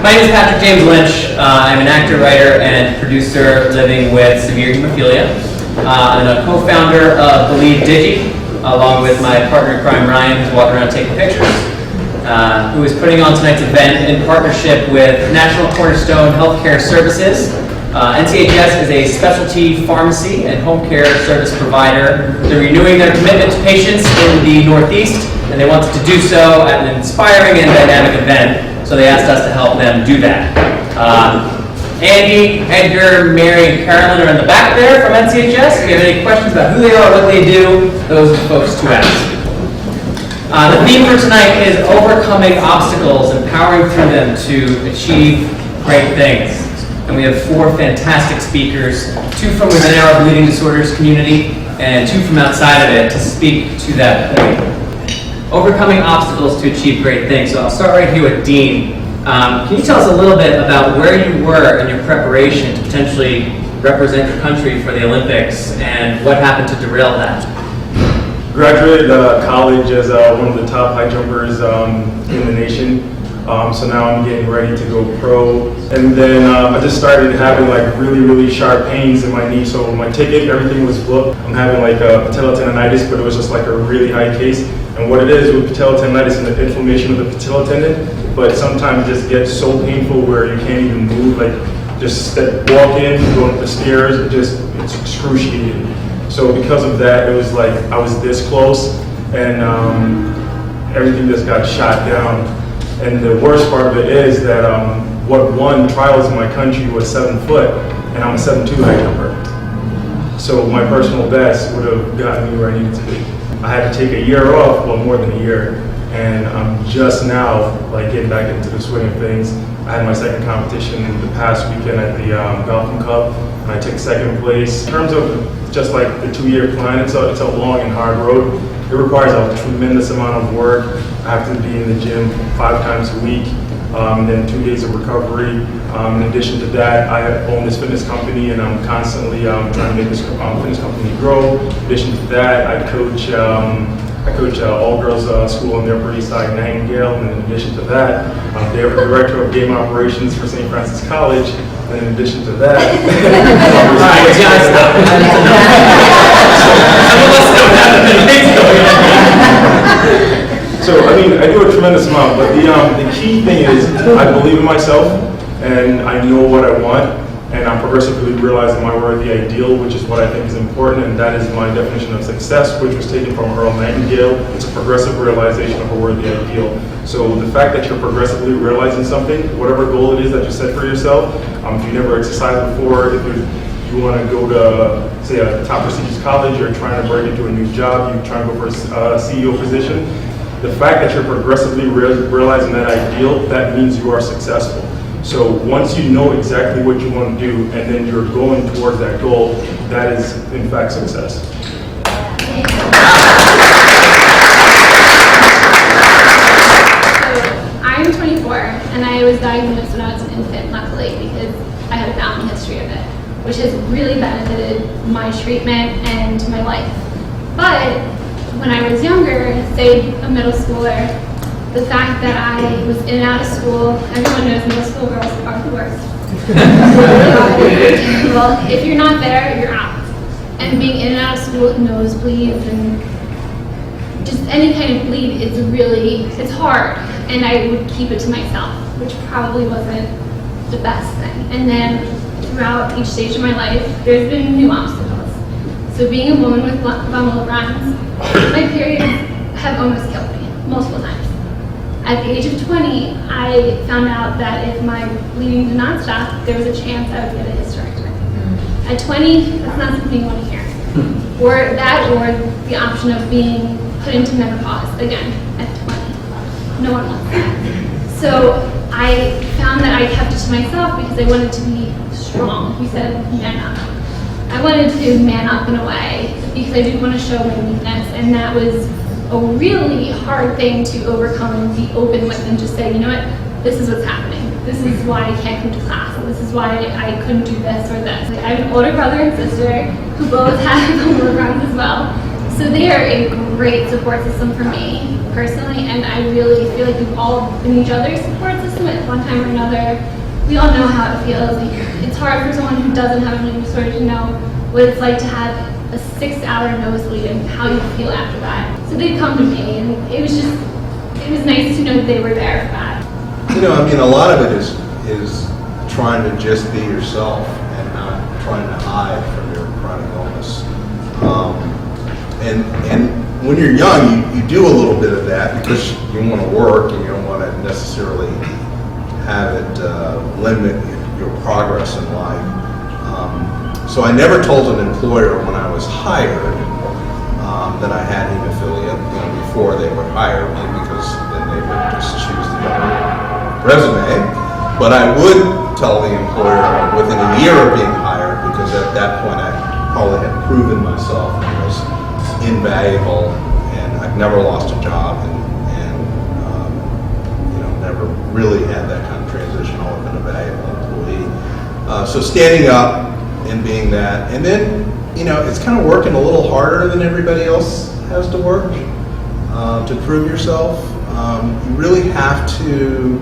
My name is Patrick James Lynch. I'm an actor, writer, and producer living with severe hemophilia. I'm a co-founder of BelieveDigi, along with my partner in crime, Ryan, who's walking around taking pictures, who is putting on tonight's event in partnership with National Cornerstone Healthcare Services. NCHS is a specialty pharmacy and home care service provider. They're renewing their commitment to patients in the Northeast, and they wanted to do so at an inspiring and dynamic event, so they asked us to help them do that. Andy, Edgar, Mary, and Carolyn are in the back there from NCHS. If you have any questions about who they are, what they do, those are the folks to ask. The theme for tonight is overcoming obstacles, empowering through them to achieve great things. And we have 4 fantastic speakers, 2 from within our bleeding disorders community and 2 from outside of it to speak to that point. Overcoming obstacles to achieve great things. So I'll start right here with Dean. Can you tell us a little bit about where you were in your preparation to potentially represent your country for the Olympics and what happened to derail that? Graduated college as one of the top high jumpers in the nation. So now I'm getting ready to go pro. And then I just started having like really sharp pains in my knee. So my ticket, everything was booked. I'm having like patella tendonitis, but it was just like a really high case. And what it is with patella tendonitis is the inflammation of the patella tendon, but sometimes it just gets so painful where you can't even move. Like just walk in, go up the stairs, it's excruciating. So because of that, it was like I was this close, and everything just got shot down. And the worst part of it is that what won trials in my country was 7 foot, and I'm a 7'2" high jumper. So my personal best would have gotten me where I needed to be. I had to take a year off, well, more than a year, and I'm just now like getting back into the swing of things. I had my second competition the past weekend at the Golfing Cup, and I took 2nd place. In terms of just like the 2-year plan, it's a long and hard road. It requires a tremendous amount of work. I have to be in the gym 5 times a week, then 2 days of recovery. In addition to that, I own this fitness company, and I'm constantly trying to make this fitness company grow. In addition to that, I coach all-girls school on the Upper East Side, Nightingale. And in addition to that, I'm the director of game operations for St. Francis College. And in addition to that, so I mean, I do a tremendous amount, but the key thing is I believe in myself, and I know what I want, and I'm progressively realizing my worthy ideal, which is what I think is important, and that is my definition of success, which was taken from Earl Nightingale. It's a progressive realization of a worthy ideal. So the fact that you're progressively realizing something, whatever goal it is that you set for yourself, if you never exercised before, if you want to go to, say, a top prestigious college, you're trying to break into a new job, you're trying to go for a CEO position, the fact that you're progressively realizing that ideal, that means you are successful. So once you know exactly what you want to do and then you're going towards that goal, that is in fact success. So I'm 24 and I was diagnosed when I was an infant, luckily, because I had a family history of it, which has really benefited my treatment and my life. But when I was younger, say a middle schooler, the fact that I was in and out of school, everyone knows middle school girls are the worst. Well, if you're not there, you're out. And being in and out of school, nosebleeds and just any kind of bleed, it's hard. And I would keep it to myself, which probably wasn't the best thing. And then throughout each stage of my life, there's been new obstacles. So being a woman with vulnerable runs, my periods have almost killed me multiple times. At the age of 20, I found out that if my bleeding did not stop, there was a chance I would get a hysterectomy. At 20, that's not something you want to hear. Or that, or the option of being put into menopause again at 20. No one wants that. So I found that I kept it to myself because I wanted to be strong. We said man up. I wanted to man up in a way because I didn't want to show my weakness, and that was a really hard thing to overcome and be open with and just say, you know what, this is what's happening. This is why I can't come to class. This is why I couldn't do this or this. I have an older brother and sister who both have vulnerable runs as well. So they are a great support system for me personally, and I really feel like we've all been each other's support system at one time or another. We all know how it feels. It's hard for someone who doesn't have an eating disorder to know what it's like to have a 6-hour nosebleed and how you feel after that. So they'd come to me, and it was nice to know that they were there for that. You know, I mean, a lot of it is trying to just be yourself and not trying to hide from your chronic illness. And when you're young, you do a little bit of that because you want to work and you don't want to necessarily have it limit your progress in life. So I never told an employer when I was hired that I had hemophilia, before they would hire me, because then they would just choose the other resume. But I would tell the employer within a year of being hired, because at that point I probably had proven myself and was invaluable, and I've never lost a job, and never really had that kind of transition. Always been a valuable employee. So standing up and being that, and then it's kind of working a little harder than everybody else has to work to prove yourself. You really have to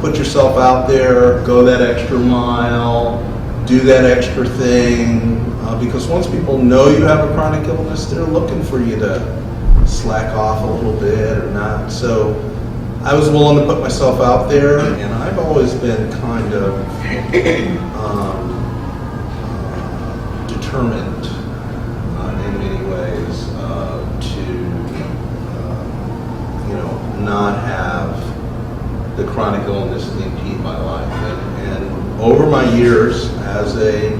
put yourself out there, go that extra mile, do that extra thing, because once people know you have a chronic illness, they're looking for you to slack off a little bit or not. So I was willing to put myself out there, and I've always been kind of determined in many ways to not have the chronic illness impede my life. And over my years as a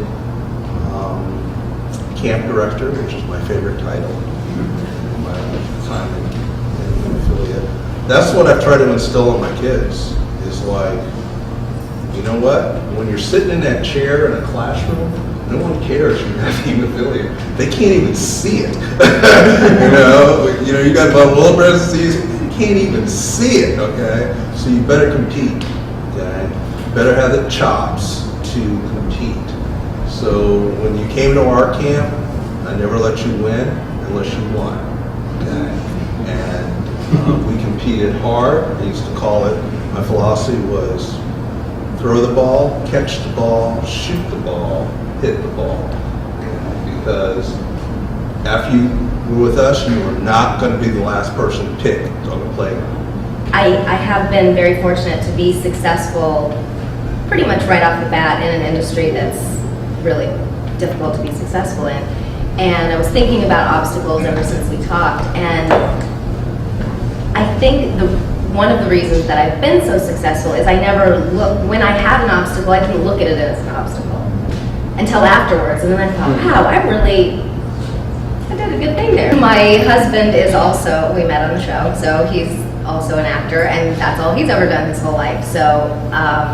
camp director, which is my favorite title, in my time in hemophilia, that's what I've tried to instill in my kids, is like, you know what? When you're sitting in that chair in a classroom, no one cares you have hemophilia. They can't even see it. You got little breast disease, you can't even see it, okay? So you better compete, okay? You better have the chops to compete. So when you came to our camp, I never let you win unless you won, okay? And we competed hard. I used to call it, my philosophy was throw the ball, catch the ball, shoot the ball, hit the ball. Because after you were with us, you were not going to be the last person picked on the playground. I have been very fortunate to be successful pretty much right off the bat in an industry that's really difficult to be successful in. And I was thinking about obstacles ever since we talked, and I think one of the reasons that I've been so successful is I never when I had an obstacle, I didn't look at it as an obstacle until afterwards, and then I thought, wow, I did a good thing there. My husband is also, we met on the show, so he's also an actor, and that's all he's ever done his whole life. So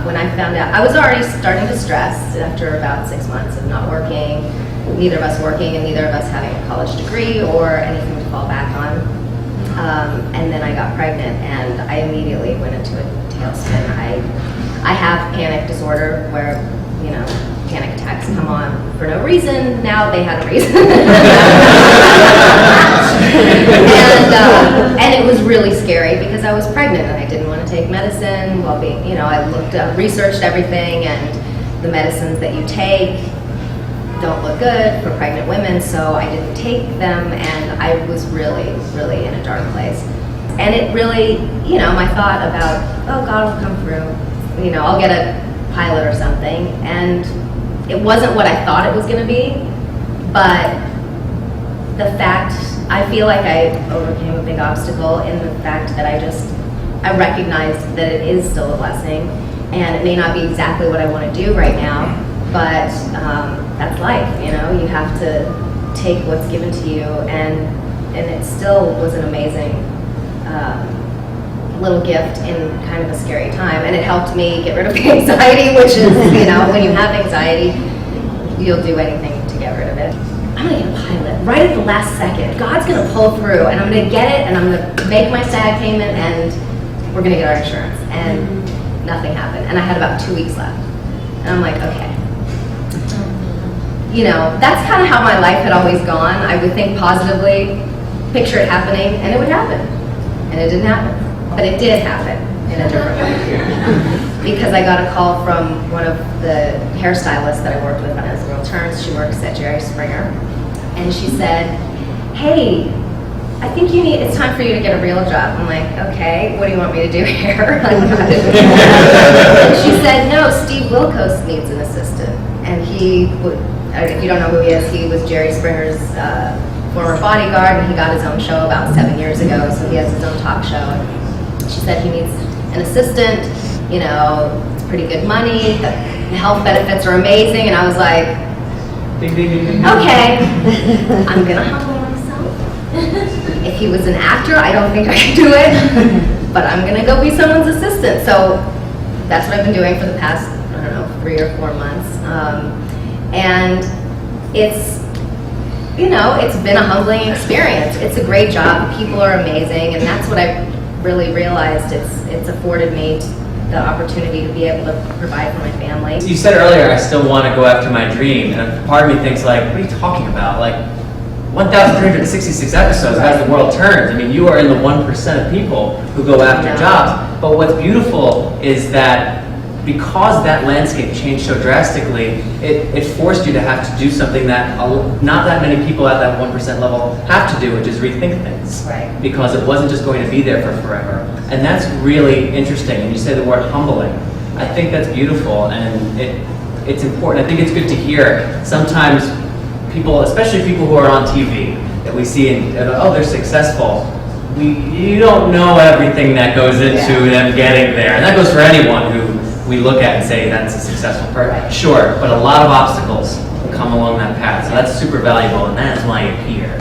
when I found out, I was already starting to stress after about 6 months of not working, neither of us working, and neither of us having a college degree or anything to fall back on. And then I got pregnant, and I immediately went into a tailspin. I have panic disorder where, panic attacks come on for no reason. Now they had a reason. And it was really scary because I was pregnant and I didn't want to take medicine while being, I looked up, researched everything, and the medicines that you take don't look good for pregnant women, so I didn't take them, and I was really, really in a dark place. And it really, my thought about, oh, God will come through, I'll get a pilot or something, and it wasn't what I thought it was going to be, but the fact, I feel like I overcame a big obstacle in the fact that I recognized that it is still a blessing, and it may not be exactly what I want to do right now, but that's life, you have to take what's given to you, and it still was an amazing little gift in kind of a scary time, and it helped me get rid of the anxiety, which is, when you have anxiety, you'll do anything to get rid of it. I'm gonna get a pilot right at the last second. God's gonna pull through, and I'm gonna get it, and I'm gonna make my SAG payment, and we're gonna get our insurance. And nothing happened, and I had about 2 weeks left, and I'm like, okay. That's kind of how my life had always gone. I would think positively, picture it happening, and it would happen. And it didn't happen. But it did happen. in a different way. Because I got a call from one of the hairstylists that I worked with on As the World Turns. She works at Jerry Springer. And she said, hey, I think it's time for you to get a real job. I'm like, okay, what do you want me to do here? And she said, no, Steve Wilkos needs an assistant. And if you don't know who he is, he was Jerry Springer's former bodyguard, and he got his own show about 7 years ago, so he has his own talk show. And she said he needs an assistant, it's pretty good money, the health benefits are amazing, and I was like, okay, I'm gonna humble myself. If he was an actor, I don't think I could do it, but I'm gonna go be someone's assistant. So that's what I've been doing for the past, 3 or 4 months. And it's been a humbling experience. It's a great job. People are amazing, and that's what I really realized. It's afforded me the opportunity to be able to provide for my family. You said earlier, I still want to go after my dream, and part of me thinks like, what are you talking about? Like, 1,366 episodes as the world turns. I mean, you are in the 1% of people who go after jobs. But what's beautiful is that because that landscape changed so drastically, it forced you to have to do something that not that many people at that 1% level have to do, which is rethink things. Right. Because it wasn't just going to be there for forever. And that's really interesting. And you say the word humbling. I think that's beautiful, and it's important. I think it's good to hear. Sometimes people, especially people who are on TV, that we see, they're successful. You don't know everything that goes into them getting there. And that goes for anyone who we look at and say that's a successful person. Right. Sure, but a lot of obstacles come along that path. So that's super valuable, and that is why you're here.